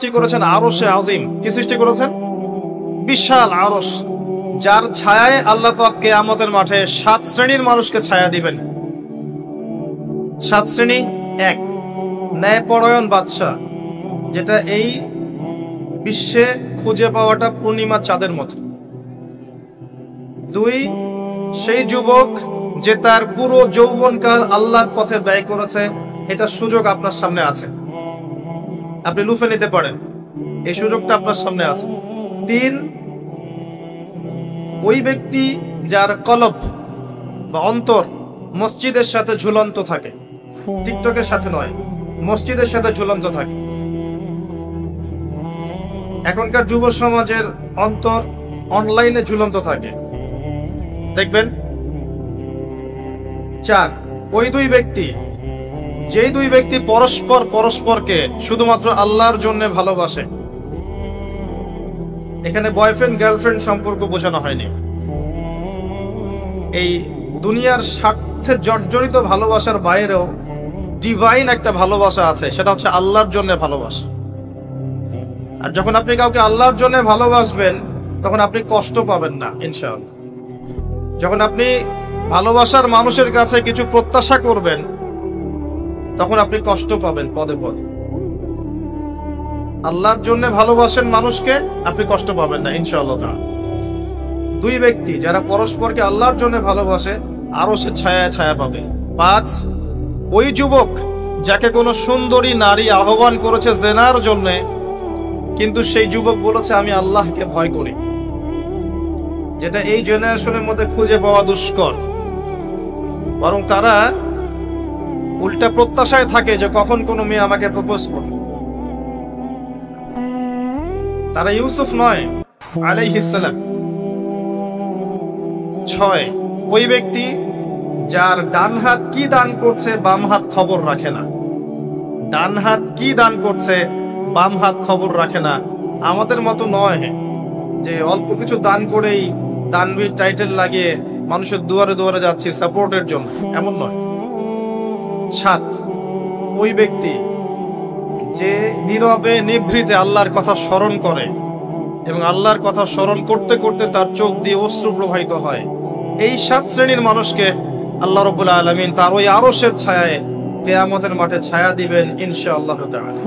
সৃষ্টি করেছেন আরশে আজিম। কি সৃষ্টি করেছেন? বিশাল আরশ, যার ছায়ায় আল্লাহ পাক কিয়ামতের মাঠে 7 শ্রেণীর মানুষকে ছায়া দিবেন। 7 শ্রেণী। 1, ন্যায়পরায়ণ বাদশাহ, যেটা এই বিশ্বে খুঁজে পাওয়াটা পূর্ণিমা চাঁদের মতো। 2, সেই যুবক যে তার পুরো যৌবনকাল আল্লাহর পথে ব্যয় করেছে, এটা সুযোগ আপনার সামনে আছে, আপনি লুফে নিতে পারেন, এই সুযোগটা আপনার সামনে আছে। 3, ওই ব্যক্তি যার কলব বা অন্তর মসজিদের সাথে ঝুলন্ত থাকে, টিকটকের সাথে নয়, মসজিদের সাথে ঝুলন্ত থাকে। এখনকার যুব সমাজের অন্তর অনলাইনে ঝুলন্ত থাকে, দেখবেন। 4, ওই দুই ব্যক্তি, যেই দুই ব্যক্তি পরস্পরকে শুধুমাত্র আল্লাহর জন্য ভালোবাসে। এখানে বয়ফ্রেন্ড গার্লফ্রেন্ড সম্পর্ক বোঝানো হয়নি, এই দুনিয়ার স্বার্থে জর্জরিত ভালোবাসার বাইরেও ডিভাইন একটা ভালোবাসা আছে, সেটা হচ্ছে আল্লাহর জন্য ভালোবাসা। আর যখন আপনি কাউকে আল্লাহর জন্য ভালোবাসবেন, তখন আপনি কষ্ট পাবেন না ইনশাআল্লাহ। যখন আপনি ভালোবাসার মানুষের কাছে কিছু প্রত্যাশা করবেন, তখন আপনি কষ্ট পাবেন পদে পদে। আল্লাহর জন্য ভালোবাসেন মানুষকে, আপনি কষ্ট পাবেন না ইনশাআল্লাহ। দুই ব্যক্তি যারা পরস্পরকে আল্লাহর জন্য ভালোবাসে, আরো সে ছায়া ছায়া পাবে। 5, ওই যুবক যাকে কোনো সুন্দরী নারী আহ্বান করেছে জেনার জন্য, কিন্তু সেই যুবক বলেছে আমি আল্লাহকে ভয় করি, যেটা এই জেনারেশনের মধ্যে খুঁজে পাওয়া দুষ্কর। বরং তারা উল্টা প্রত্যাশায় থাকে যে কখন কোনো মেয়ে আমাকে প্রপোজ করবে। তারা ইউসুফ নয় আলাইহিস সালাম। 6, ওই ব্যক্তি যার ডান হাত কি দান করছে বাম হাত খবর রাখে না। ডান হাত কি দান করছে বাম হাত খবর রাখে না। আমাদের মতো নয় যে অল্প কিছু দান করেই দানবীর টাইটেল লাগিয়ে মানুষের দুয়ারে দুয়ারে যাচ্ছি সাপোর্টের জন্য, এমন নয়। 7, ওই ব্যক্তি যে নীরবে নিভৃতে আল্লাহর কথা স্মরণ করে এবং আল্লাহর কথা স্মরণ করতে করতে তার চোখ দিয়ে অশ্রু প্রবাহিত হয়। এই 7 শ্রেণীর মানুষকে আল্লাহ রাব্বুল আলামিন তার ওই আরশের ছায়ায় কিয়ামতের মাঠে ছায়া দিবেন ইনশাআল্লাহ তাআলা।